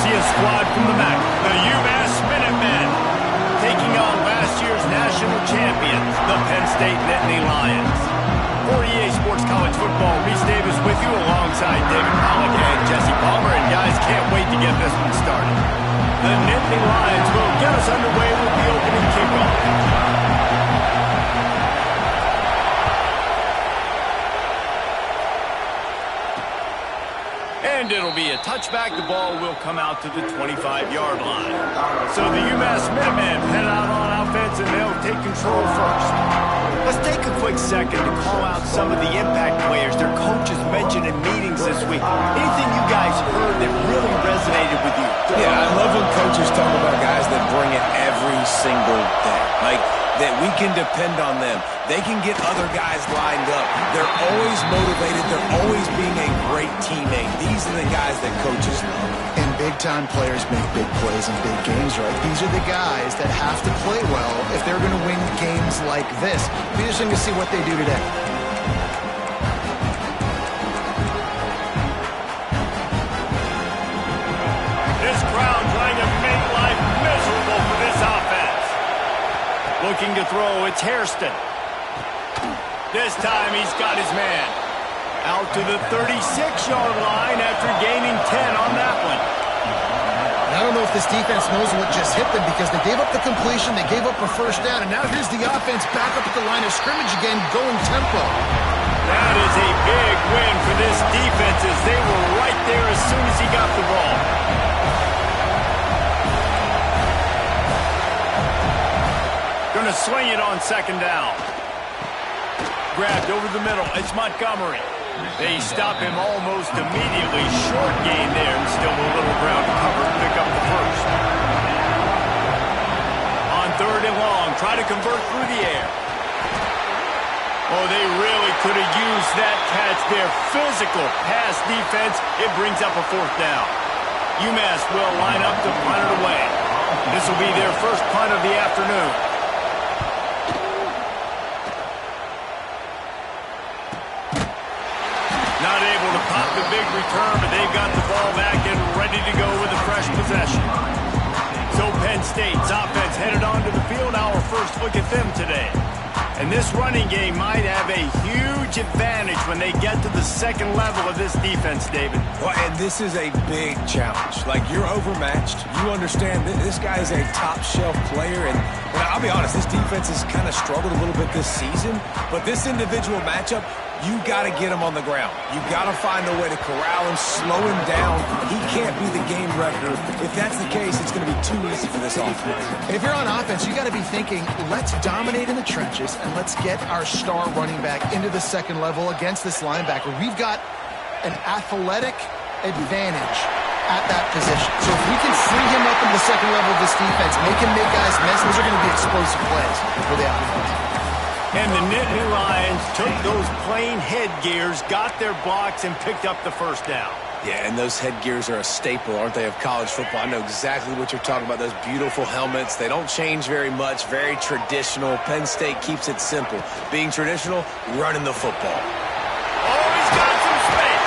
see a squad from the MAC, the UMass Minutemen, taking on last year's national champions, the Penn State Nittany Lions. For EA Sports College Football, Reese Davis with you alongside David Pollack and Jesse Palmer. And guys, can't wait to get this one started. The Nittany Lions will get us underway with the opening kickoff. And it'll be a touchback. The ball will come out to the 25-yard line. So the UMass Minutemen head out on offense, and they'll take control first. Let's take a quick second to call out some of the impact players their coaches mentioned in meetings this week. Anything you guys heard that really resonated with you? Yeah, I love when coaches talk about guys that bring it every single day. Like, that we can depend on them. They can get other guys lined up. They're always motivated. They're always being a great teammate. These are the guys that coaches love. And big-time players make big plays in big games, right? These are the guys that have to play well if they're going to win games like this. Be interesting to see what they do today. This crowd trying to make life miserable for this offense. Looking to throw, it's Hairston. This time he's got his man. Out to the 36-yard line after gaining 10 on that one. I don't know if this defense knows what just hit them because they gave up the completion, they gave up a first down, and now here's the offense back up at the line of scrimmage again, going tempo. That is a big win for this defense as they were right there as soon as he got the ball. Going to swing it on second down. Grabbed over the middle. It's Montgomery. They stop him almost immediately. Short gain there and still a little ground to cover to pick up the first. On third and long, try to convert through the air. Oh, they really could have used that catch there. Physical pass defense. It brings up a fourth down. UMass will line up to punt it away. This will be their first punt of the afternoon. Not able to pop the big return, but they've got the ball back and ready to go with a fresh possession. So Penn State's offense headed onto the field. Our first look at them today. And this running game might have a huge advantage when they get to the second level of this defense, David. Well, and this is a big challenge. Like, you're overmatched. You understand that this guy is a top-shelf player. And I'll be honest, this defense has kind of struggled a little bit this season. But this individual matchup, you got to get him on the ground. You got to find a way to corral him, slow him down. He can't be the game wrecker. If that's the case, it's going to be too easy for this offense. If you're on offense, you got to be thinking, let's dominate in the trenches and let's get our star running back into the second level against this linebacker. We've got an athletic advantage at that position. So if we can free him up in the second level of this defense, make him make guys miss, those are going to be explosive plays for the offense. And the Nittany Lions took those plain headgears, got their blocks, and picked up the first down. Yeah, and those headgears are a staple, aren't they, of college football? I know exactly what you're talking about, those beautiful helmets. They don't change very much, very traditional. Penn State keeps it simple. Being traditional, running the football. Oh, he's got some space.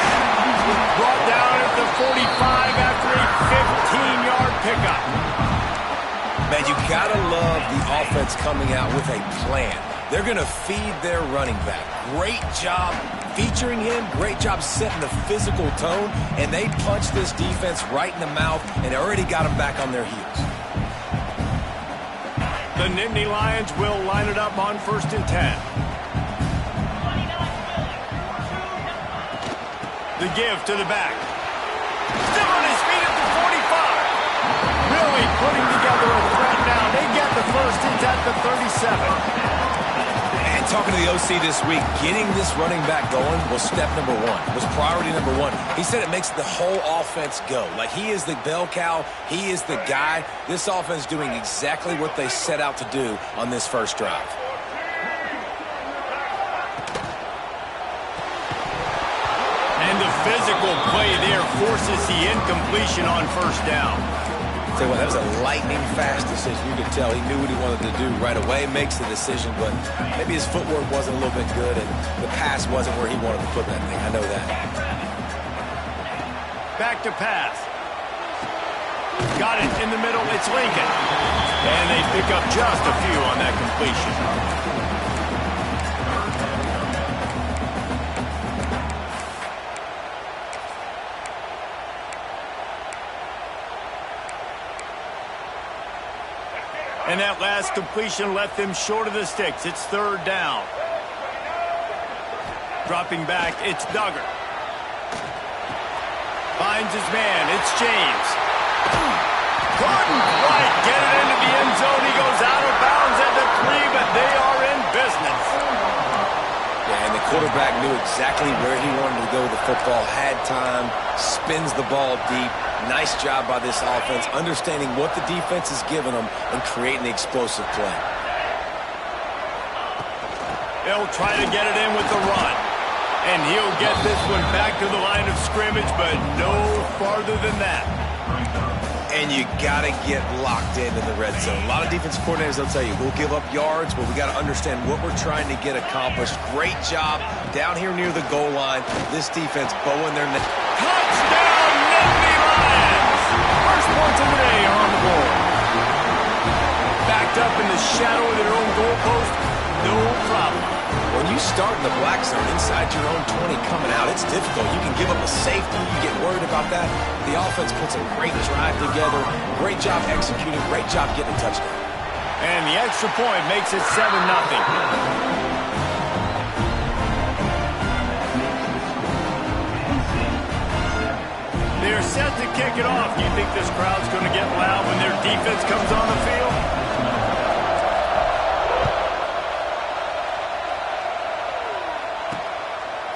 Brought down at the 45 after a 15-yard pickup. Man, you gotta love the offense coming out with a plan. They're going to feed their running back. Great job featuring him. Great job setting the physical tone. And they punched this defense right in the mouth and already got them back on their heels. The Nittany Lions will line it up on 1st and 10. The give to the back. Still on his feet at the 45. Really putting together a threat now. They get the first. It's at the 37. Talking to the OC this week, getting this running back going was step number one, was priority number one. He said it makes the whole offense go. Like, he is the bell cow, he is the guy. This offense doing exactly what they set out to do on this first drive. And the physical play there forces the incompletion on first down. Tell you what, that was a lightning-fast decision. You could tell he knew what he wanted to do right away, makes the decision, but maybe his footwork wasn't a little bit good, and the pass wasn't where he wanted to put that thing. I know that. Back to pass. Got it in the middle. It's Lincoln. And they pick up just a few on that completion. And that last completion left them short of the sticks. It's third down. Dropping back, it's Duggar. Finds his man, it's James. Couldn't quite get it into the end zone. He goes out of bounds at the 3, but they are in business. Yeah, and the quarterback knew exactly where he wanted to go with the football, had time, spins the ball deep. Nice job by this offense, understanding what the defense is giving them and creating the explosive play. They'll try to get it in with the run. And he'll get this one back to the line of scrimmage, but no farther than that. And you got to get locked in the red zone. A lot of defense coordinators, they'll tell you, we'll give up yards, but we got to understand what we're trying to get accomplished. Great job down here near the goal line. This defense bowing their net. Touchdown, Nittany Lions! First points of the day are on the board. Backed up in the shadow of their own goalpost, no problem. When you start in the black zone inside your own 20 coming out, it's difficult. You can give up a safety. You get worried about that. The offense puts a great drive together. Great job executing. Great job getting a touchdown. And the extra point makes it 7-0. They're set to kick it off. Do you think this crowd's going to get loud when their defense comes on the field?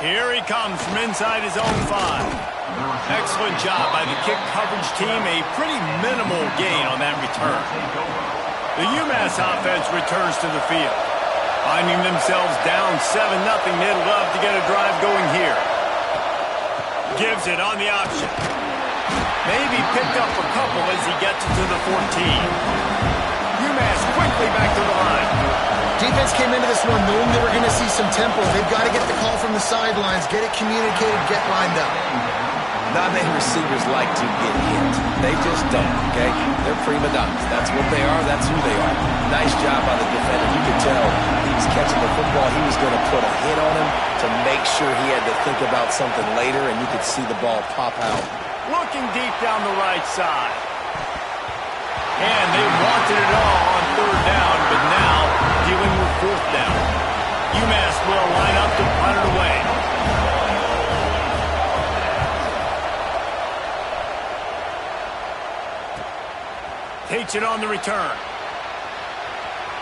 Here he comes from inside his own 5. Excellent job by the kick coverage team. A pretty minimal gain on that return. The UMass offense returns to the field. Finding themselves down 7-0, they'd love to get a drive going here. Gives it on the option. Maybe picked up a couple as he gets it to the 14. UMass quickly back to the line. Defense came into this one knowing they were going to see some tempo. They've got to get the call from the sidelines, get it communicated, get lined up. Not many receivers like to get hit. They just don't, okay? They're prima donnas. That's what they are. That's who they are. Nice job by the defender. You could tell he was catching the football. He was going to put a hit on him to make sure he had to think about something later, and you could see the ball pop out. Looking deep down the right side. And they wanted it all on third down, but now dealing with fourth down. UMass will line up to punt it away. Takes it on the return.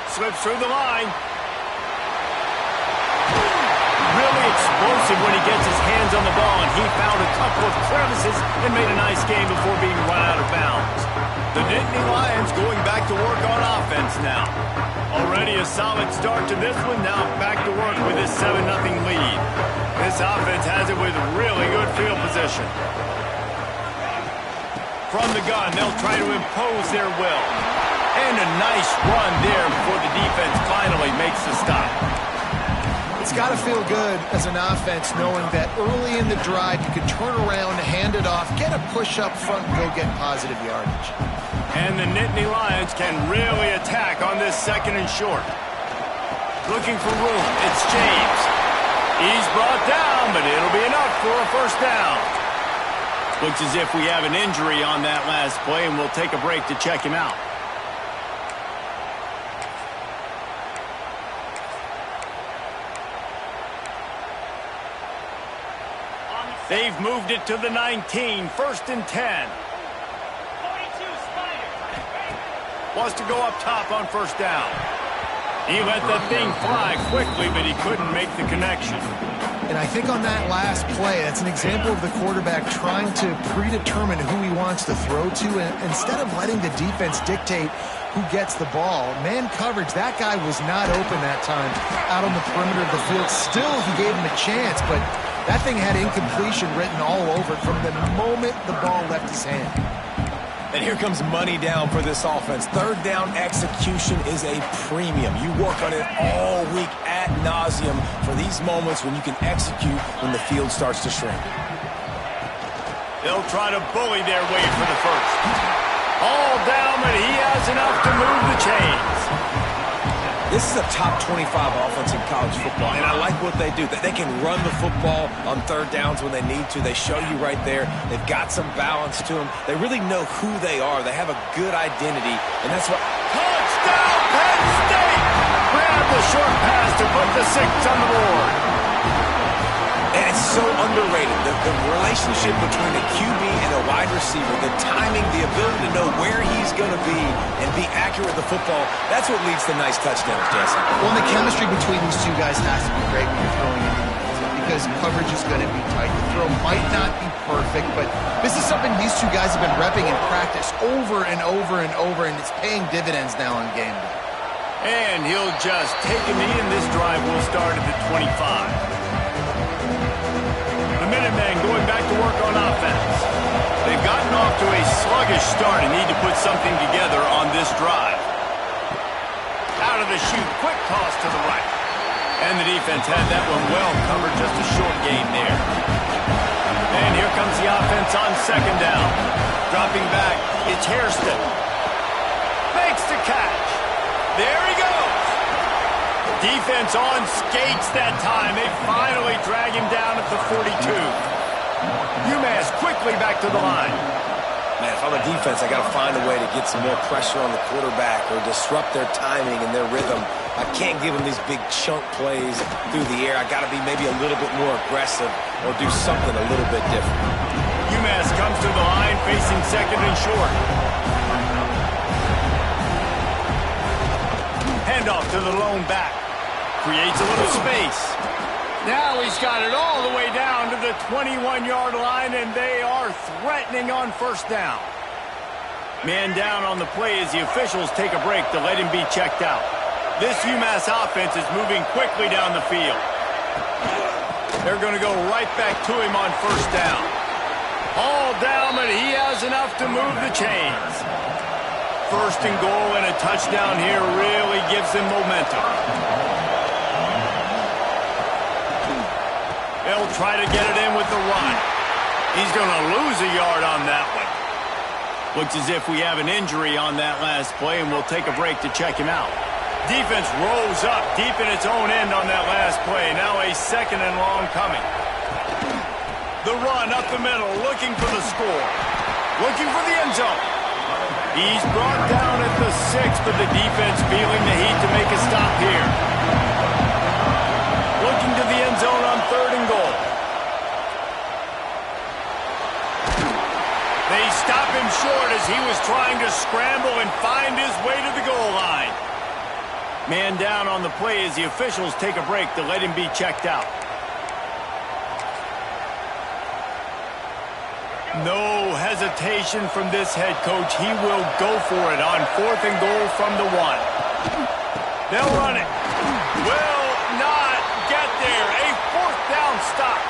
Slips through the line. Really explosive when he gets his hands on the ball, and he found a couple of crevices and made a nice game before being run out of bounds. The Nittany Lions going back to work on offense now. Already a solid start to this one, now back to work with this 7-0 lead. This offense has it with really good field position. From the gun, they'll try to impose their will. And a nice run there before the defense finally makes the stop. It's got to feel good as an offense knowing that early in the drive you can turn around, hand it off, get a push up front, and go get positive yardage. And the Nittany Lions can really attack on this 2nd and short. Looking for room, it's James. He's brought down, but it'll be enough for a first down. Looks as if we have an injury on that last play, and we'll take a break to check him out. They've moved it to the 19, 1st and 10. Wants to go up top on first down. He let that thing fly quickly, but he couldn't make the connection. And I think on that last play, that's an example of the quarterback trying to predetermine who he wants to throw to, and instead of letting the defense dictate who gets the ball. Man coverage, that guy was not open that time out on the perimeter of the field. Still, he gave him a chance, but that thing had incompletion written all over it from the moment the ball left his hand. And here comes money down for this offense. Third down execution is a premium. You work on it all week ad nauseum for these moments when you can execute when the field starts to shrink. They'll try to bully their way for the first. enough to move the chains. This is a top 25 offense in college football, and I like what they do. They can run the football on third downs when they need to. They show you right there. They've got some balance to them. They really know who they are. They have a good identity, and that's what... Touchdown, Penn State! Grab the short pass to put the 6 on the board. And it's so underrated, the relationship between the QB and a wide receiver, the timing, the ability to know where he's going to be and be accurate with the football, that's what leads to nice touchdowns, Jesse. Well, the chemistry between these two guys has to be great when you're throwing in because coverage is going to be tight. The throw might not be perfect, but this is something these two guys have been repping in practice over and over and over, and it's paying dividends now on game day. And he'll just take a knee, and this drive will start at the 25. Minutemen going back to work on offense. They've gotten off to a sluggish start and need to put something together on this drive. Out of the chute, quick toss to the right. And the defense had that one well covered, just a short gain there. And here comes the offense on second down. Dropping back, it's Hairston. Makes the catch. There he goes. Defense on skates that time. They finally drag him down at the 42. UMass quickly back to the line. Man, if I'm a defense, I got to find a way to get some more pressure on the quarterback or disrupt their timing and their rhythm. I can't give them these big chunk plays through the air. I got to be maybe a little bit more aggressive or do something a little bit different. UMass comes to the line facing second and short. Handoff to the lone back. Creates a little space. Now he's got it all the way down to the 21-yard line, and they are threatening on first down. Man down on the play as the officials take a break to let him be checked out. This UMass offense is moving quickly down the field. They're going to go right back to him on first down. All down, but he has enough to move the chains. First and goal and a touchdown here really gives them momentum. They'll try to get it in with the run. He's going to lose a yard on that one. Looks as if we have an injury on that last play, and we'll take a break to check him out. Defense rose up deep in its own end on that last play. Now a second and long coming. The run up the middle, looking for the score. Looking for the end zone. He's brought down at the 6, but the defense feeling the heat to make a stop here. Looking to the end zone on third and goal. They stop him short as he was trying to scramble and find his way to the goal line. Man down on the play as the officials take a break to let him be checked out. No hesitation from this head coach. He will go for it on fourth and goal from the 1. They'll run it. Will not get there. A fourth down stop.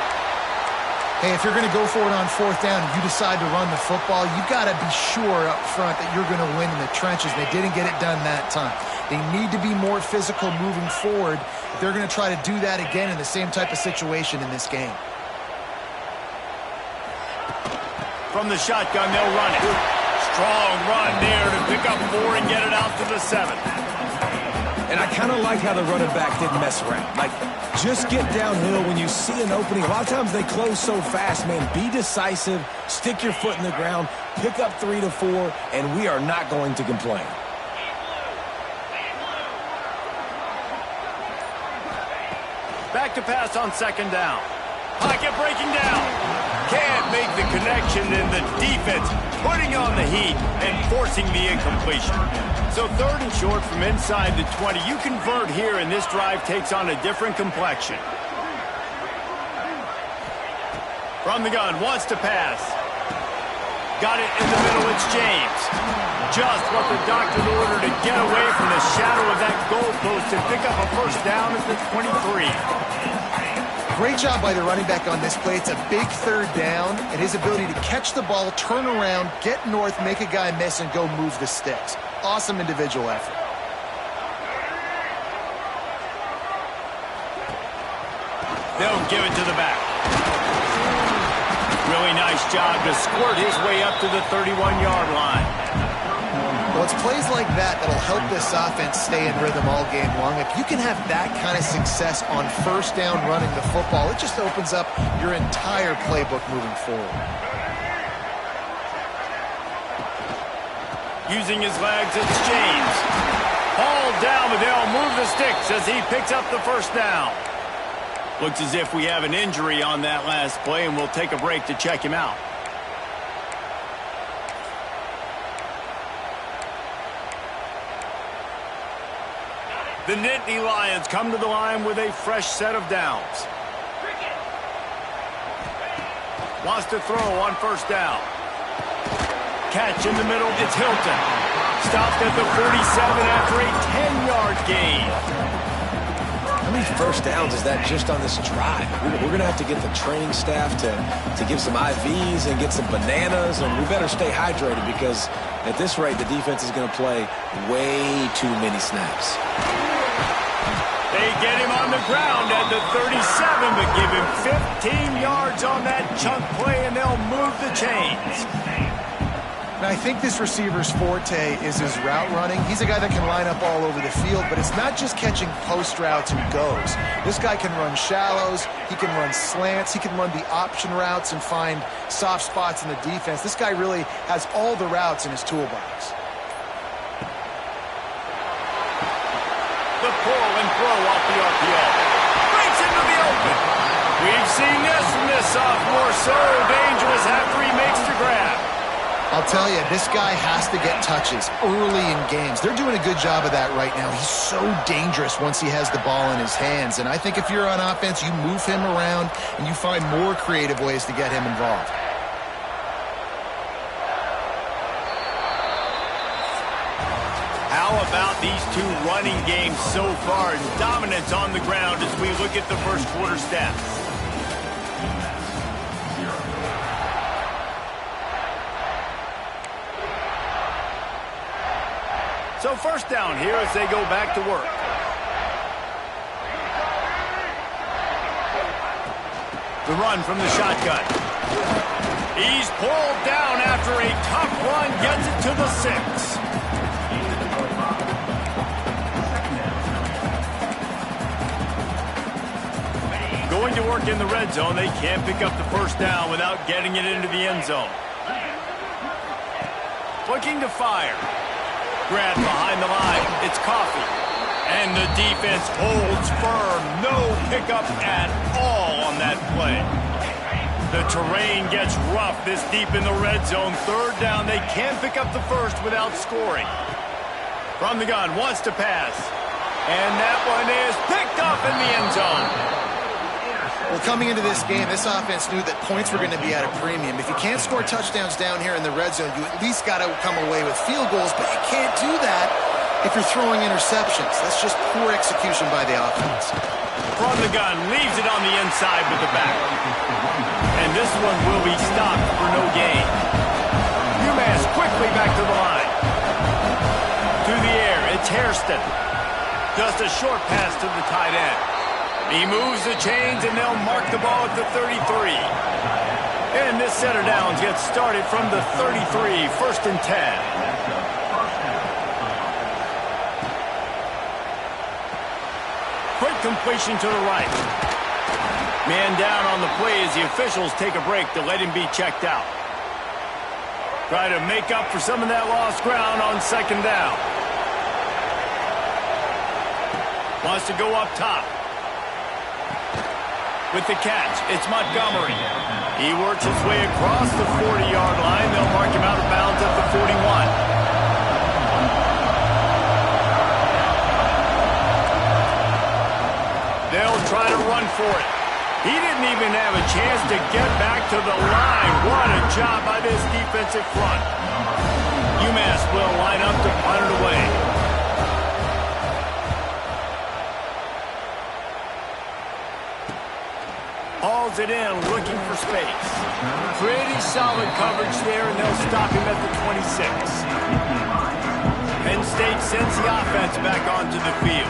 Hey, if you're going to go for it on fourth down and you decide to run the football, you've got to be sure up front that you're going to win in the trenches. They didn't get it done that time. They need to be more physical moving forward. They're going to try to do that again in the same type of situation in this game. From the shotgun, they'll run it. Strong run there to pick up 4 and get it out to the 7. And I kind of like how the running back didn't mess around. Like, just get downhill when you see an opening. A lot of times they close so fast, man. Be decisive, stick your foot in the ground, pick up 3 to 4, and we are not going to complain. Back to pass on second down. Pocket breaking down. Can't make the connection, and the defense putting on the heat and forcing the incompletion. So third and short from inside the 20. You convert here, and this drive takes on a different complexion. From the gun, wants to pass. Got it in the middle, it's James. Just what the doctor ordered to get away from the shadow of that goalpost and pick up a first down at the 23. Great job by the running back on this play. It's a big third down, and his ability to catch the ball, turn around, get north, make a guy miss, and go move the sticks. Awesome individual effort. They'll give it to the back. Really nice job to squirt his way up to the 31-yard line. Well, it's plays like that that'll help this offense stay in rhythm all game long. If you can have that kind of success on first down running the football, it just opens up your entire playbook moving forward. Using his legs, it's James. Ball down, but they'll move the sticks as he picks up the first down. Looks as if we have an injury on that last play, and we'll take a break to check him out. The Nittany Lions come to the line with a fresh set of downs. Wants to throw on first down. Catch in the middle, it's Hilton. Stopped at the 47 after a 10-yard gain. How many first downs is that just on this drive? We're going to have to get the training staff to give some IVs and get some bananas, and we better stay hydrated because at this rate, the defense is going to play way too many snaps. They get him on the ground at the 37, but give him 15 yards on that chunk play, and they'll move the chains. Now, I think this receiver's forte is his route running. He's a guy that can line up all over the field, but it's not just catching post routes and goes. This guy can run shallows, he can run slants, he can run the option routes and find soft spots in the defense. This guy really has all the routes in his toolbox. The pull and throw off the RPO. Breaks into the open. We've seen this from this sophomore. So dangerous after he makes the grab. I'll tell you, this guy has to get touches early in games. They're doing a good job of that right now. He's so dangerous once he has the ball in his hands. And I think if you're on offense, you move him around and you find more creative ways to get him involved. How about these two running games so far? Dominance on the ground as we look at the first quarter stats. So first down here as they go back to work. The run from the shotgun. He's pulled down after a tough run, gets it to the 6. Going to work in the red zone. They can't pick up the first down without getting it into the end zone. Looking to fire. Grab behind the line. It's Coffee. And the defense holds firm. No pickup at all on that play. The terrain gets rough this deep in the red zone. Third down. They can't pick up the first without scoring. From the gun. Wants to pass. And that one is picked up in the end zone. Well, coming into this game, this offense knew that points were going to be at a premium. If you can't score touchdowns down here in the red zone, you at least got to come away with field goals, but you can't do that if you're throwing interceptions. That's just poor execution by the offense. From the gun, leaves it on the inside with the back. And this one will be stopped for no gain. UMass quickly back to the line. To the air, it's Hairston. Just a short pass to the tight end. He moves the chains, and they'll mark the ball at the 33. And this set of downs gets started from the 33, first and 10. Quick completion to the right. Man down on the play as the officials take a break to let him be checked out. Try to make up for some of that lost ground on second down. Wants to go up top. With the catch, it's Montgomery. He works his way across the 40-yard line. They'll mark him out of bounds at the 41. They'll try to run for it. He didn't even have a chance to get back to the line. What a job by this defensive front. UMass will line up to punt it away. Hauls it in, looking for space. Pretty solid coverage there, and they'll stop him at the 26. Penn State sends the offense back onto the field.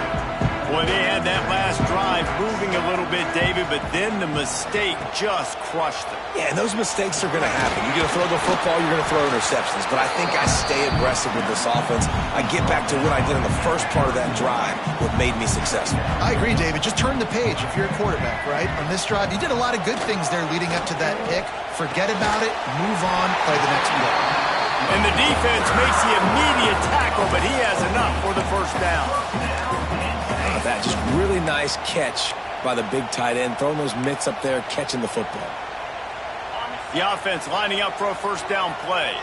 Well, they had that last drive moving a little bit, David, but then the mistake just crushed them. Yeah, and those mistakes are going to happen. You're going to throw the football, you're going to throw interceptions. But I think I stay aggressive with this offense. I get back to what I did in the first part of that drive, what made me successful. I agree, David. Just turn the page if you're a quarterback, right? On this drive, you did a lot of good things there leading up to that pick. Forget about it, move on, play the next play. And the defense makes the immediate tackle, but he has enough for the first down. That just really nice catch by the big tight end, throwing those mitts up there, catching the football. The offense lining up for a first down play.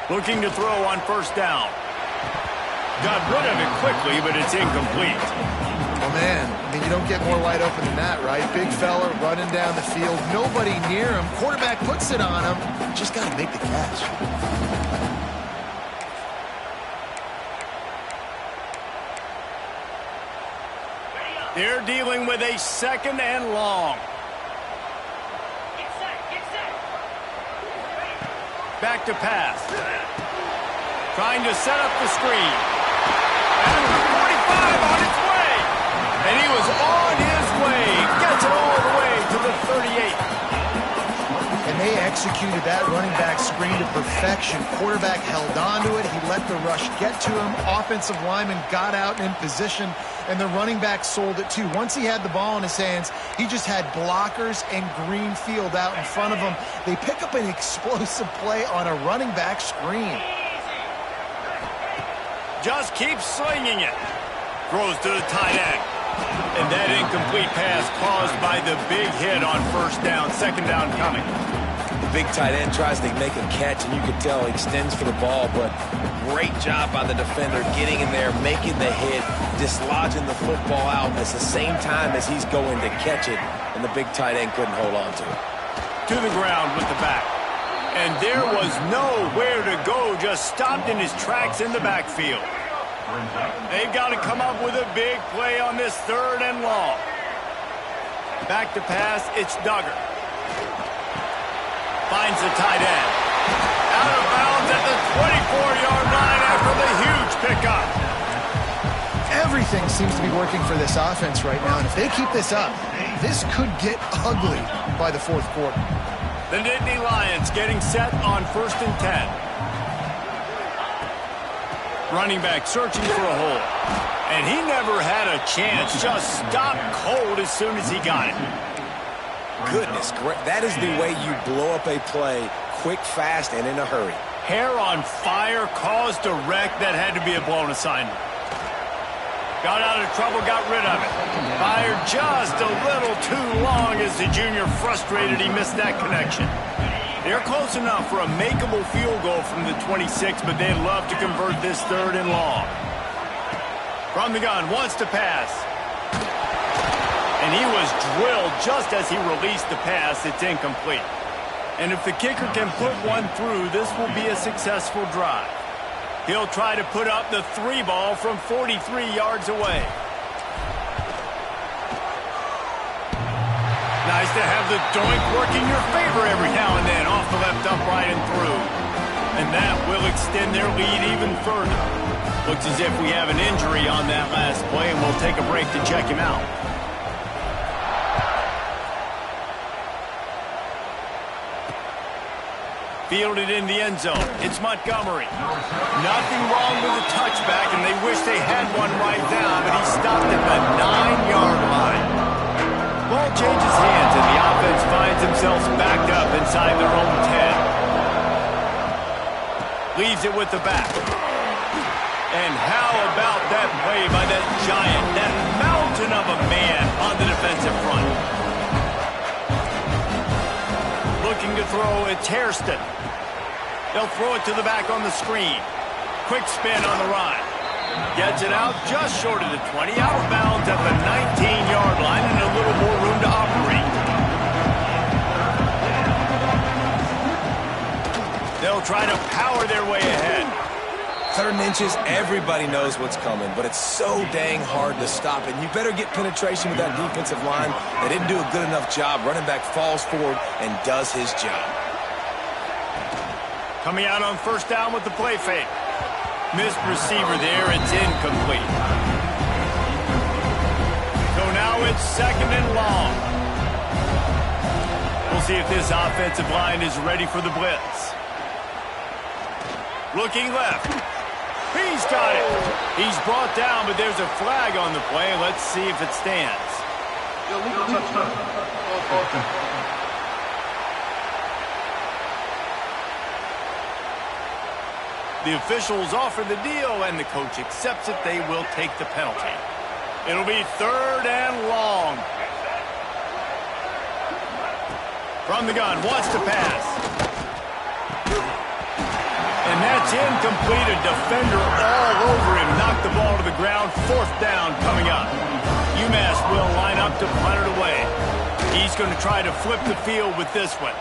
Looking to throw on first down. Got rid of it quickly, but it's incomplete. Oh, man, I mean, you don't get more wide open than that, right? Big fella running down the field, nobody near him. Quarterback puts it on him. Just got to make the catch. They're dealing with a second and long. Back to pass. Trying to set up the screen. And 45 on its way. And he was on his way. Gets it all the way to the 38. And they executed that running back screen to perfection. Quarterback held on to it. He let the rush get to him. Offensive lineman got out and in position, and the running back sold it too. Once he had the ball in his hands, he just had blockers and green field out in front of him. They pick up an explosive play on a running back screen. Just keeps slinging it. Throws to the tight end. And that incomplete pass caused by the big hit on first down. Second down coming. The big tight end tries to make a catch, and you can tell he extends for the ball, but great job by the defender getting in there, making the hit, dislodging the football out at the same time as he's going to catch it, and the big tight end couldn't hold on to it. To the ground with the back. And there was nowhere to go, just stopped in his tracks in the backfield. They've got to come up with a big play on this third and long. Back to pass, it's Duggar. Finds the tight end. Out of bounds at the 24-yard line after the huge pickup. Everything seems to be working for this offense right now, and if they keep this up, this could get ugly by the fourth quarter. The Nittany Lions getting set on 1st and 10. Running back searching for a hole. And he never had a chance. Just stopped cold as soon as he got it. Goodness, that is the way you blow up a play, quick, fast, and in a hurry. Hair on fire, caused a wreck. That had to be a blown assignment. Got out of trouble, got rid of it. Fired just a little too long as the junior frustrated he missed that connection. They're close enough for a makeable field goal from the 26, but they'd love to convert this third and long. From the gun, wants to pass. And he was drilled just as he released the pass. It's incomplete. And if the kicker can put one through, this will be a successful drive. He'll try to put up the 3 ball from 43 yards away. Nice to have the doink work in your favor every now and then, off the left upright and through. And that will extend their lead even further. Looks as if we have an injury on that last play, and we'll take a break to check him out. Fielded in the end zone. It's Montgomery. Nothing wrong with the touchback, and they wish they had one right now, but he stopped at the 9-yard line. Ball changes hands, and the offense finds themselves backed up inside their own 10. Leaves it with the back. And how about that play by that giant, that mountain of a man on the defensive front? Looking to throw, it's Hairston. They'll throw it to the back on the screen. Quick spin on the run. Gets it out just short of the 20, out of bounds at the 19-yard line, and a little more room to operate. They'll try to power their way ahead. 3rd and inches, everybody knows what's coming, but it's so dang hard to stop it. You better get penetration with that defensive line. They didn't do a good enough job. Running back falls forward and does his job. Coming out on first down with the play fake. Missed receiver there. It's incomplete. So now it's 2nd and long. We'll see if this offensive line is ready for the blitz. Looking left. He's got it. He's brought down, but there's a flag on the play. Let's see if it stands. The officials offer the deal, and the coach accepts it. They will take the penalty. It'll be 3rd and long. From the gun, wants to pass. And that's incomplete. A defender all over him. Knocked the ball to the ground. 4th down coming up. UMass will line up to punt it away. He's going to try to flip the field with this one.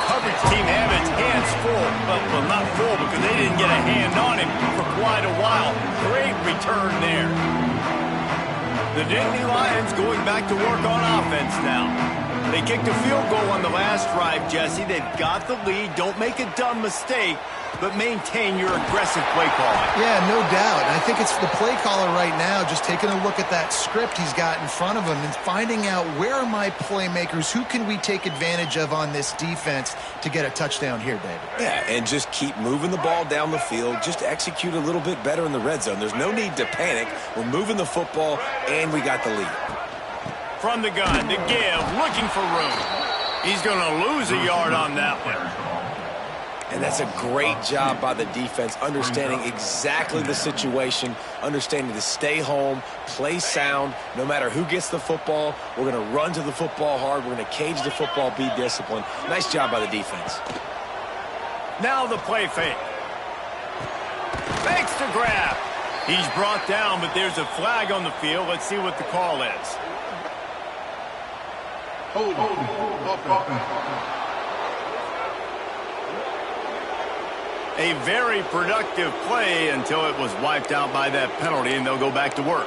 Coverage team have its hands full. Well, not full because they didn't get a hand on him for quite a while. Great return there. The Nittany Lions going back to work on offense now. They kicked a field goal on the last drive, Jesse. They've got the lead. Don't make a dumb mistake, but maintain your aggressive play calling. Yeah, no doubt. I think it's the play caller right now just taking a look at that script he's got in front of him and finding out where are my playmakers, who can we take advantage of on this defense to get a touchdown here, David. Yeah, and just keep moving the ball down the field. Just execute a little bit better in the red zone. There's no need to panic. We're moving the football, and we got the lead. From the gun, to give, looking for room. He's going to lose a yard on that one. And that's a great job by the defense, understanding exactly the situation, understanding to stay home, play sound. No matter who gets the football, we're going to run to the football hard. We're going to cage the football, be disciplined. Nice job by the defense. Now the play fake. Fakes to grab. He's brought down, but there's a flag on the field. Let's see what the call is. A very productive play until it was wiped out by that penalty, and they'll go back to work.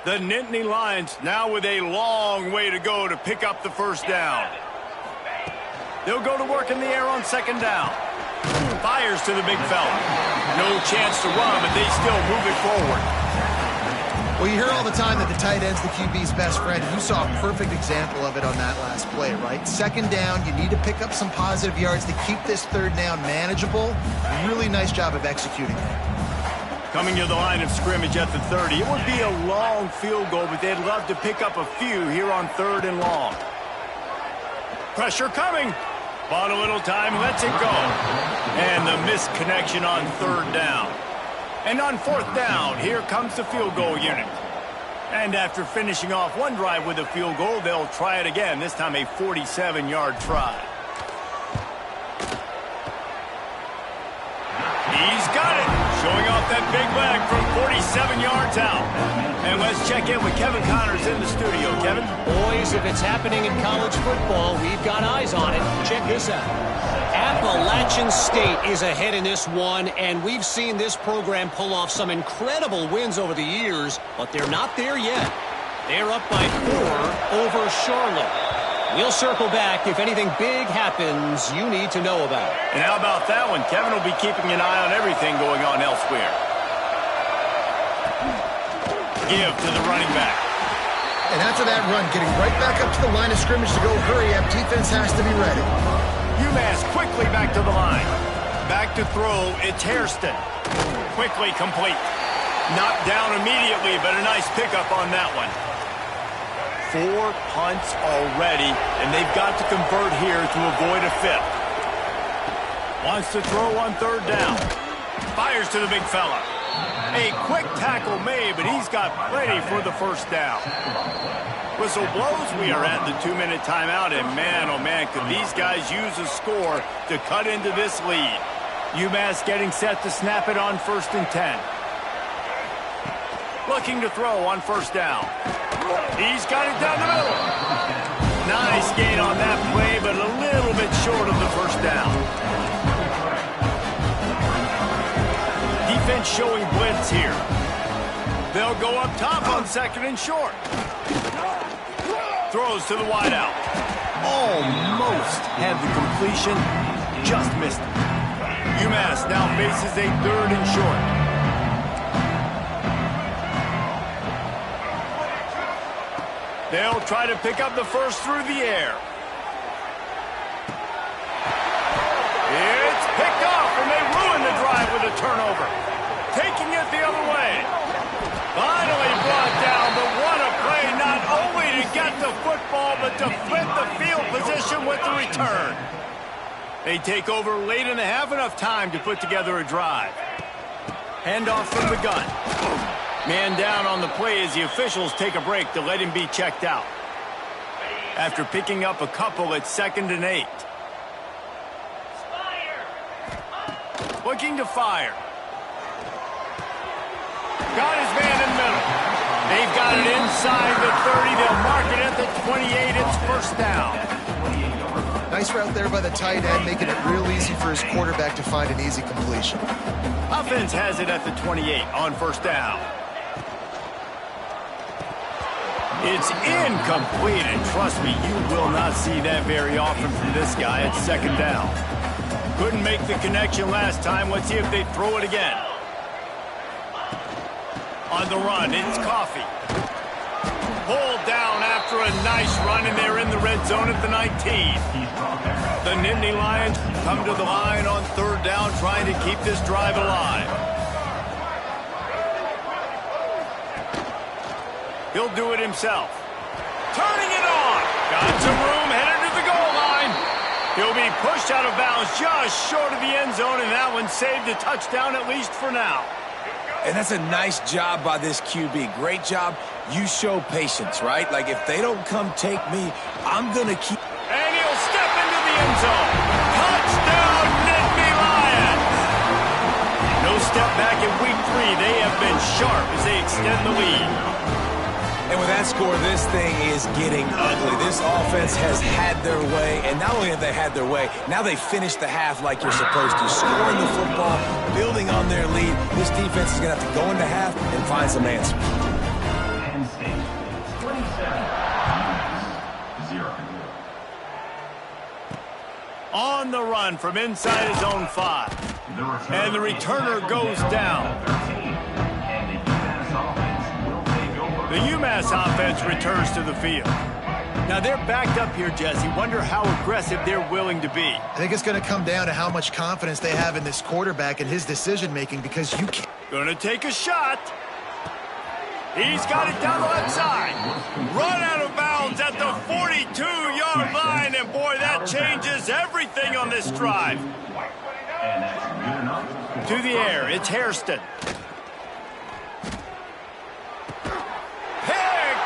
The Nittany Lions now with a long way to go to pick up the 1st down. They'll go to work in the air on 2nd down. Fires to the big fella. No chance to run, but they still move it forward. Well, you hear all the time that the tight end's the QB's best friend. You saw a perfect example of it on that last play, right? 2nd down, you need to pick up some positive yards to keep this 3rd down manageable. Really nice job of executing that. Coming to the line of scrimmage at the 30. It would be a long field goal, but they'd love to pick up a few here on 3rd and long. Pressure coming. Bought a little time, lets it go. And the missed connection on 3rd down. And on 4th down, here comes the field goal unit. And after finishing off one drive with a field goal, they'll try it again, this time a 47-yard try. He's got it, showing off that big leg from 47 yards out. And let's check in with Kevin Connors in the studio. Kevin? Boys, if it's happening in college football, we've got eyes on it. Check this out. Appalachian State is ahead in this one, and we've seen this program pull off some incredible wins over the years, but they're not there yet. They're up by 4 over Charlotte. We'll circle back if anything big happens you need to know about. And how about that one? Kevin will be keeping an eye on everything going on elsewhere. Give to the running back. And after that run, getting right back up to the line of scrimmage to go hurry up, defense has to be ready. UMass quickly back to the line. Back to throw, it's Hairston. Quickly complete. Knocked down immediately, but a nice pickup on that one. 4 punts already, and they've got to convert here to avoid a 5th. Wants to throw on 3rd down. Fires to the big fella. A quick tackle made, but he's got plenty for the 1st down. Whistle blows. We are at the 2-minute timeout, and man, oh man, could these guys use a score to cut into this lead. UMass getting set to snap it on 1st and 10. Looking to throw on 1st down. He's got it down the middle. Nice gain on that play, but a little bit short of the 1st down. defense showing blitz here. They'll go up top on second and short. Throws to the wideout. Almost had the completion, just missed it. UMass now faces a third and short. They'll try to pick up the first through the air. It's picked off, and they ruin the drive with a turnover. Taking it the other way. Finally brought down, but what a play, not only to get the football, but to flip the field position with the return. They take over late in the half, enough time to put together a drive. Handoff from the gun. Man down on the play as the officials take a break to let him be checked out. After picking up a couple at 2nd and 8. Looking to fire. Got his man in the middle. They've got it inside the 30. They'll mark it at the 28. It's first down. Nice route there by the tight end, making it real easy for his quarterback to find an easy completion. Offense has it at the 28 on first down. It's incomplete, and trust me, you will not see that very often from this guy at 2nd down. Couldn't make the connection last time. Let's see if they throw it again. On the run, it's Coffee. Pulled down after a nice run, and they're in the red zone at the 19. The Nittany Lions come to the line on 3rd down, trying to keep this drive alive. He'll do it himself. Turning it on. Got some room, headed to the goal line. He'll be pushed out of bounds just short of the end zone, and that one saved a touchdown, at least for now. And that's a nice job by this QB. Great job. You show patience, right? Like, if they don't come take me, I'm going to keep... And he'll step into the end zone. Touchdown, Nittany Lions! No step back in week 3. They have been sharp as they extend the lead. And with that score, this thing is getting ugly. This offense has had their way, and not only have they had their way, now they finished the half like you're supposed to. Scoring the football, building on their lead. This defense is going to have to go into half and find some answers. Penn State, 27, 0. On the run from inside his own 5. And the returner goes down. The UMass offense returns to the field. Now they're backed up here, Jesse. Wonder how aggressive they're willing to be. I think it's going to come down to how much confidence they have in this quarterback and his decision-making, because you can't... Gonna take a shot. He's got it down the left side. Run out of bounds at the 42-yard line, and boy, that changes everything on this drive. To the air, it's Hairston.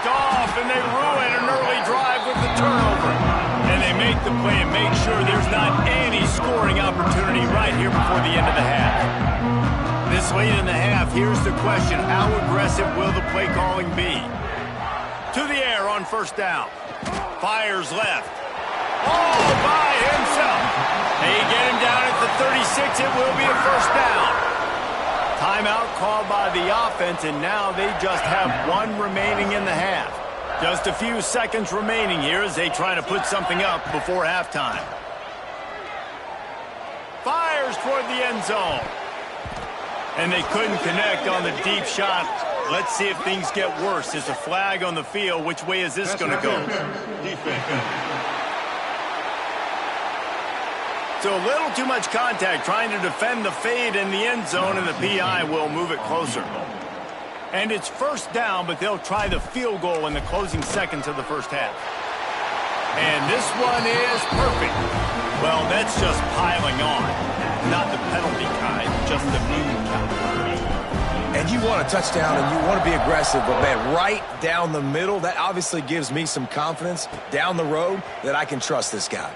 Off, and they ruin an early drive with the turnover. And they make the play and make sure there's not any scoring opportunity right here before the end of the half. This late in the half, here's the question: how aggressive will the play calling be? To the air on first down. Fires left. All by himself. They get him down at the 36. It will be a first down. Timeout called by the offense, and now they just have one remaining in the half. Just a few seconds remaining here as they try to put something up before halftime. Fires toward the end zone. And they couldn't connect on the deep shot. Let's see if things get worse. There's a flag on the field. Which way is this going to go? So a little too much contact trying to defend the fade in the end zone, and the PI will move it closer. And it's first down, but they'll try the field goal in the closing seconds of the first half. And this one is perfect. Well, that's just piling on. Not the penalty kind, just the mean kind. And you want a touchdown and you want to be aggressive, but man, right down the middle, that obviously gives me some confidence down the road that I can trust this guy.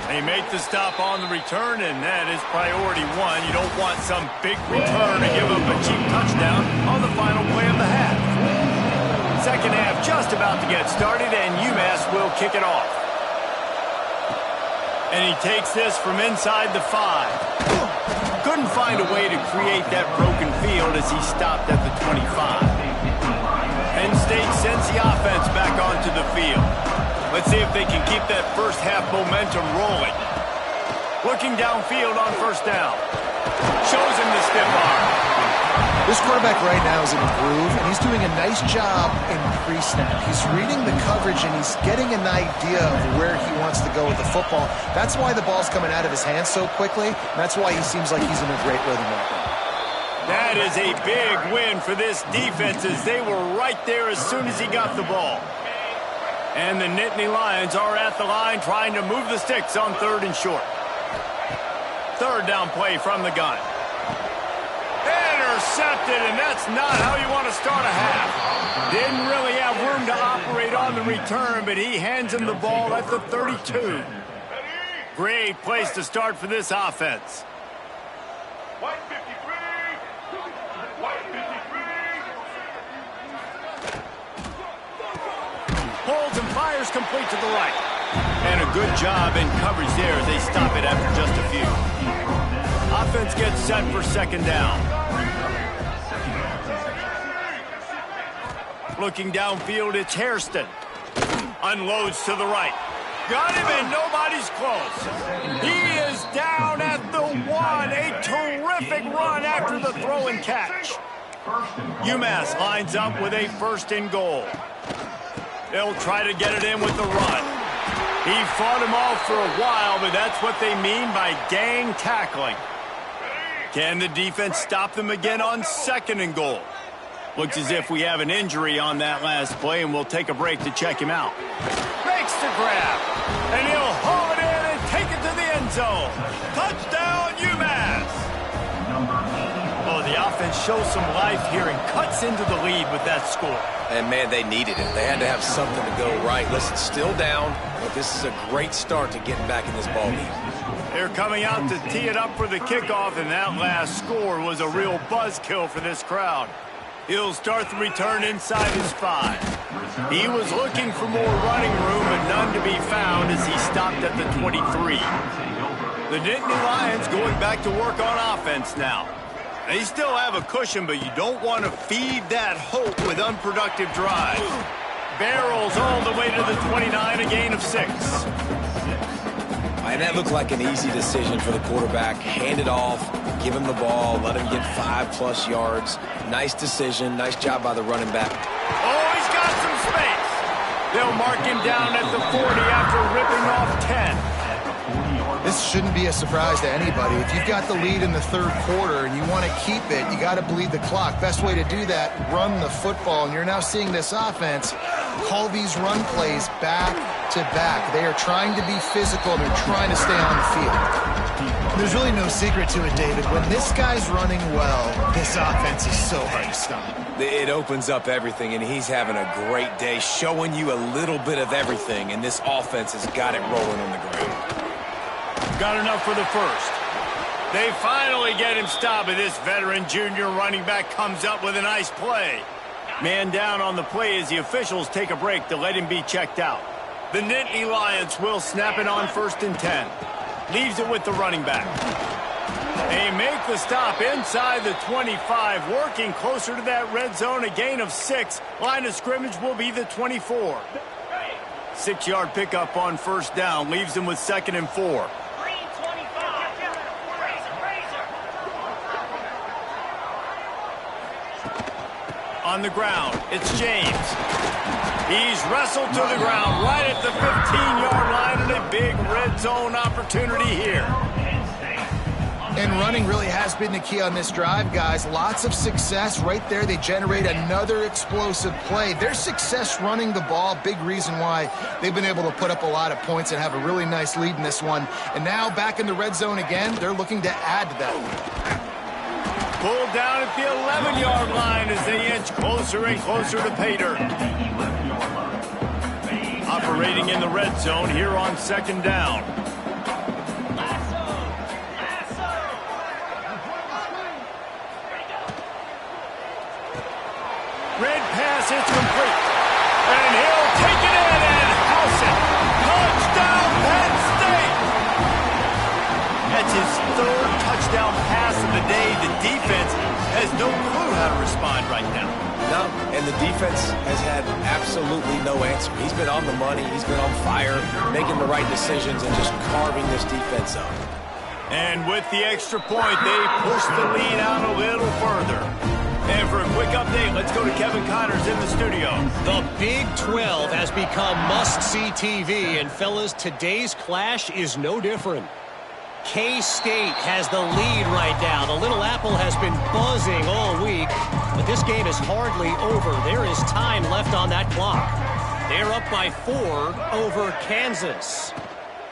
They make the stop on the return, and that is priority one. You don't want some big return to give up a cheap touchdown on the final play of the half. Second half just about to get started, and UMass will kick it off. And he takes this from inside the 5. Good couldn't find a way to create that broken field as he stopped at the 25. Penn State sends the offense back onto the field. Let's see if they can keep that first half momentum rolling. Looking downfield on first down. Shows him the stiff arm. This quarterback right now is in a groove, and he's doing a nice job in pre-snap. He's reading the coverage, and he's getting an idea of where he wants to go with the football. That's why the ball's coming out of his hands so quickly, and that's why he seems like he's in a great rhythm right now. That is a big win for this defense, as they were right there as soon as he got the ball. And the Nittany Lions are at the line trying to move the sticks on 3rd and short. Third down play from the gun. Intercepted, and that's not how you want to start a half. Didn't really have room to operate on the return, but he hands him the ball at the 32. Great place to start for this offense. Holds and fires complete to the right. And a good job in coverage there as they stop it after just a few. Offense gets set for 2nd down. Looking downfield, it's Hairston. Unloads to the right. Got him, and nobody's close. He is down at the 1. A terrific run after the throw and catch. UMass lines up with a 1st and goal. They'll try to get it in with the run. He fought him off for a while, but that's what they mean by gang tackling. Can the defense stop them again on 2nd and goal? Looks as if we have an injury on that last play, and we'll take a break to check him out. Makes the grab, and he'll haul it in and take it to the end zone. Touchdown, UMass! Oh, the offense shows some life here and cuts into the lead with that score. And, man, they needed it. They had to have something to go right. Listen, still down, but this is a great start to getting back in this ballgame. They're coming out to tee it up for the kickoff, and that last score was a real buzzkill for this crowd. He'll start the return inside his 5. He was looking for more running room, but none to be found as he stopped at the 23. The Nittany Lions going back to work on offense now. They still have a cushion, but you don't want to feed that hope with unproductive drives. Barrels all the way to the 29, a gain of 6. And that looked like an easy decision for the quarterback. Hand it off, give him the ball, let him get 5+ yards. Nice decision. Nice job by the running back. Oh, he's got some space. They'll mark him down at the 40 after ripping off 10. This shouldn't be a surprise to anybody. If you've got the lead in the 3rd quarter and you want to keep it, you got to bleed the clock. Best way to do that, run the football. And you're now seeing this offense call these run plays back to back. They are trying to be physical. They're trying to stay on the field. There's really no secret to it, David. When this guy's running well, this offense is so hard to stop. It opens up everything, and he's having a great day, showing you a little bit of everything, and this offense has got it rolling on the ground. Got enough for the 1st. They finally get him stopped, and this veteran junior running back comes up with a nice play. Man down on the play as the officials take a break to let him be checked out. The Nittany Lions will snap it on 1st and 10. Leaves it with the running back. They make the stop inside the 25, working closer to that red zone, a gain of 6. Line of scrimmage will be the 24. 6-yard pickup on 1st down, leaves them with 2nd and 4. On the ground, it's James. He's wrestled to the ground right at the 15-yard line, and a big red zone opportunity here. And running really has been the key on this drive, guys. Lots of success right there. They generate another explosive play. Their success running the ball, big reason why they've been able to put up a lot of points and have a really nice lead in this one. And now back in the red zone again, they're looking to add to that lead. Pulled down at the 11-yard line as they inch closer and closer to pay dirt. Operating in the red zone here on 2nd down. Red pass, it's complete. And he'll take it in and house it. Touchdown, Penn State! That's his 3rd touchdown pass of has no clue how to respond right now. No, and the defense has had absolutely no answer. He's been on the money. He's been on fire, making the right decisions and just carving this defense up. And with the extra point, they push the lead out a little further. And for a quick update, let's go to Kevin Connors in the studio. The Big 12 has become must-see TV, and fellas, today's clash is no different. K-State has the lead right now. The Little Apple has been buzzing all week, but this game is hardly over. There is time left on that clock. They're up by 4 over Kansas.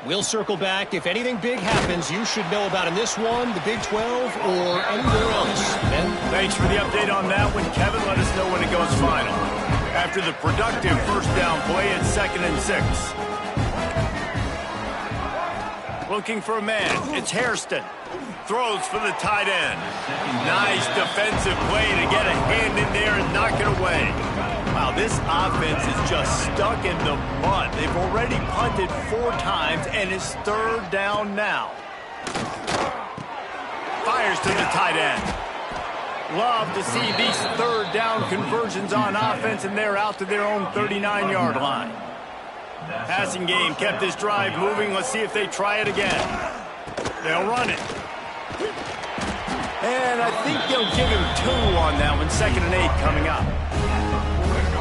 We'll circle back. If anything big happens, you should know about in this one, the Big 12, or anywhere else. Ben? Thanks for the update on that one, Kevin. Let us know when it goes final. After the productive first down play, it's 2nd and 6. Looking for a man. It's Hairston. Throws for the tight end. Nice defensive play to get a hand in there and knock it away. Wow, this offense is just stuck in the mud. They've already punted 4 times, and it's 3rd down now. Fires to the tight end. Love to see these 3rd down conversions on offense, and they're out to their own 39-yard line. Passing game kept this drive moving. Let's see if they try it again. They'll run it. And I think they'll give him 2 on that one. 2nd and 8 coming up.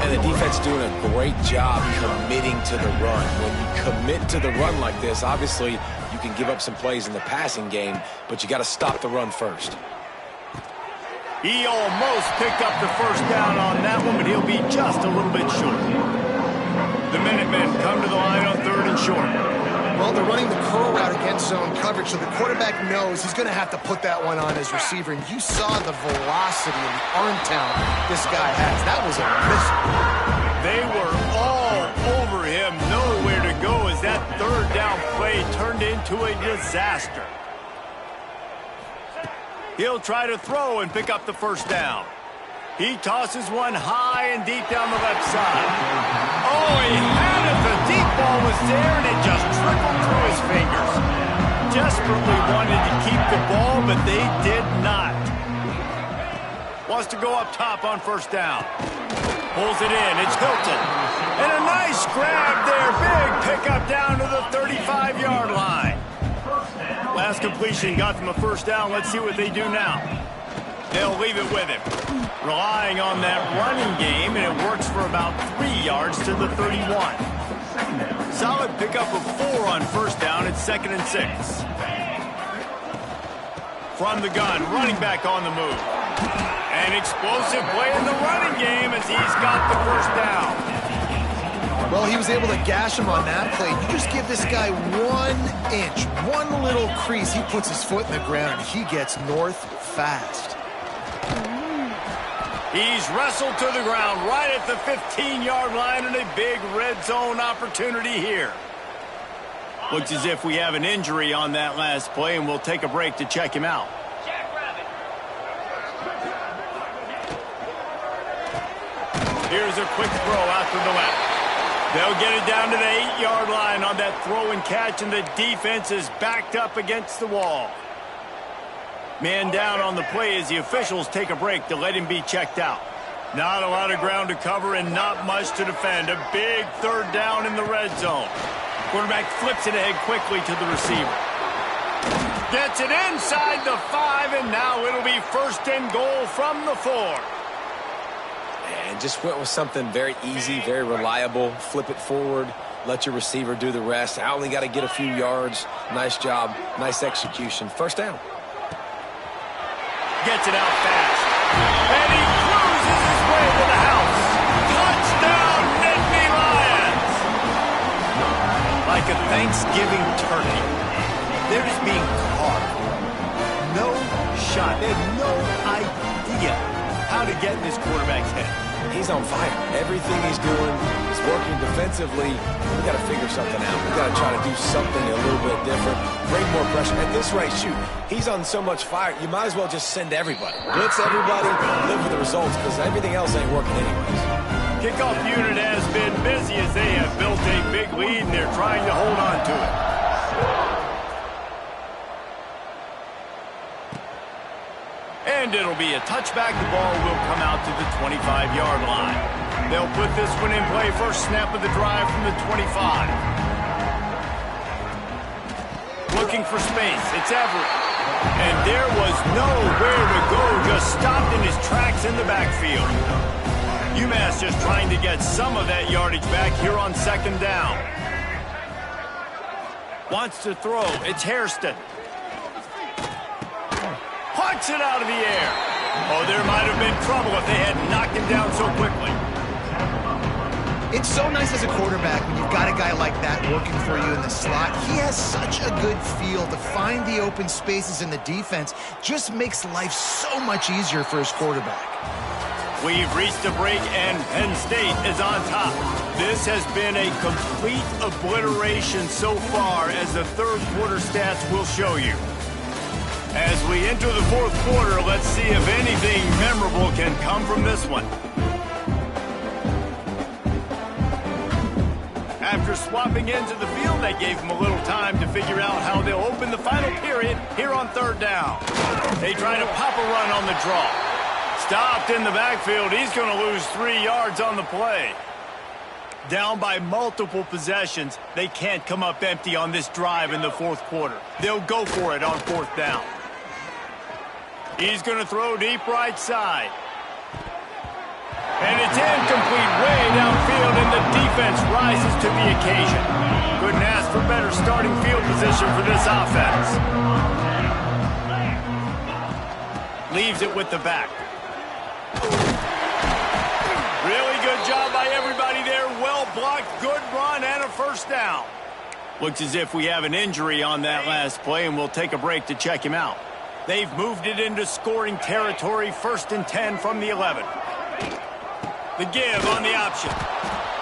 And the defense doing a great job committing to the run. When you commit to the run like this, obviously you can give up some plays in the passing game, but you got to stop the run first. He almost picked up the first down on that one, but he'll be just a little bit short. The Minutemen come to the line on 3rd and short. Well, they're running the curl route against zone coverage, so the quarterback knows he's going to have to put that one on his receiver. And you saw the velocity and the arm talent this guy has. That was a missile. They were all over him, nowhere to go as that 3rd down play turned into a disaster. He'll try to throw and pick up the first down. He tosses one high and deep down the left side. Oh, he had it. The deep ball was there, and it just trickled through his fingers. Desperately wanted to keep the ball, but they did not. Wants to go up top on first down. Pulls it in. It's Hilton. And a nice grab there. Big pickup down to the 35-yard line. Last completion got them a first down. Let's see what they do now. They'll leave it with him. Relying on that running game, and it works for about 3 yards to the 31. Solid pickup of 4 on first down. It's 2nd and 6. From the gun, running back on the move. An explosive play in the running game as he's got the first down. Well, he was able to gash him on that play. You just give this guy 1 inch, one little crease. He puts his foot in the ground, and he gets north fast. He's wrestled to the ground right at the 15-yard line, and a big red zone opportunity here. Looks as if we have an injury on that last play, and we'll take a break to check him out. Here's a quick throw out to the left. They'll get it down to the 8-yard line on that throw and catch, and the defense is backed up against the wall. Man down on the play as the officials take a break to let him be checked out. Not a lot of ground to cover and not much to defend. A big 3rd down in the red zone. Quarterback flips it ahead quickly to the receiver. Gets it inside the 5, and now it'll be 1st and goal from the 4. And just went with something very easy, very reliable. Flip it forward, let your receiver do the rest. I only got to get a few yards. Nice job, nice execution. First down. Gets it out fast. And he cruises his way to the house. Touchdown, Nittany Lions! Like a Thanksgiving turkey, they're just being carved. No shot. They have no idea how to get in this quarterback's head. He's on fire. Everything he's doing is working defensively. We got to figure something out. We got to try to do something a little bit different. Bring more pressure. At this rate, shoot, he's on so much fire, you might as well just send everybody. Blitz everybody, live with the results, because everything else ain't working anyways. Kickoff unit has been busy as they have built a big lead, and they're trying to hold on to it. And And it'll be a touchback. The ball will come out to the 25-yard line. They'll put this one in play. First snap of the drive from the 25. Looking for space. It's Everett. And there was nowhere to go. Just stopped in his tracks in the backfield. UMass just trying to get some of that yardage back here on second down. Wants to throw. It's Hairston. Punts it out of the air. Oh, there might have been trouble if they had knocked him down so quickly. It's so nice as a quarterback when you've got a guy like that working for you in the slot. He has such a good feel to find the open spaces in the defense. Just makes life so much easier for his quarterback. We've reached a break, and Penn State is on top. This has been a complete obliteration so far, as the third quarter stats will show you. As we enter the fourth quarter, let's see if anything memorable can come from this one. After swapping ends of the field, they gave them a little time to figure out how they'll open the final period here on third down. They try to pop a run on the draw. Stopped in the backfield. He's going to lose 3 yards on the play. Down by multiple possessions. They can't come up empty on this drive in the fourth quarter. They'll go for it on fourth down. He's going to throw deep right side. And it's incomplete way downfield, and the defense rises to the occasion. Couldn't ask for better starting field position for this offense. Leaves it with the back. Really good job by everybody there. Well blocked, good run, and a first down. Looks as if we have an injury on that last play, and we'll take a break to check him out. They've moved it into scoring territory, 1st and 10 from the 11. The give on the option.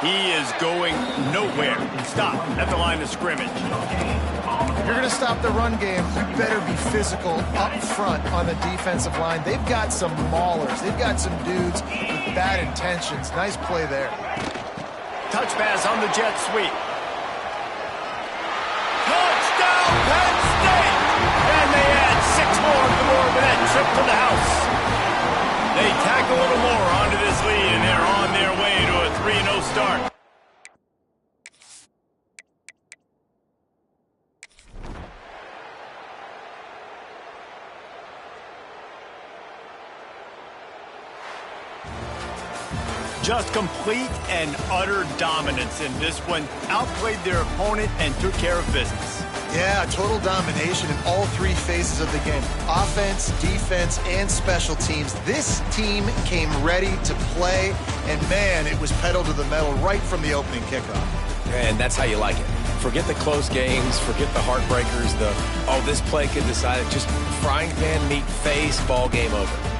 He is going nowhere. Stop at the line of scrimmage. If you're going to stop the run game, you better be physical up front on the defensive line. They've got some maulers. They've got some dudes with bad intentions. Nice play there. Touch pass on the jet sweep. Touchdown, Penn State! And they add 6 more on the board with that trip to the house. They tack a little more onto this lead, and they're on their way to a 3-0 start. Just complete and utter dominance in this one. Outplayed their opponent and took care of business. Yeah, total domination in all 3 phases of the game. Offense, defense, and special teams. This team came ready to play, and man, it was pedal to the metal right from the opening kickoff. And that's how you like it. Forget the close games, forget the heartbreakers, this play could decide it. Just frying pan meet face, ball game over.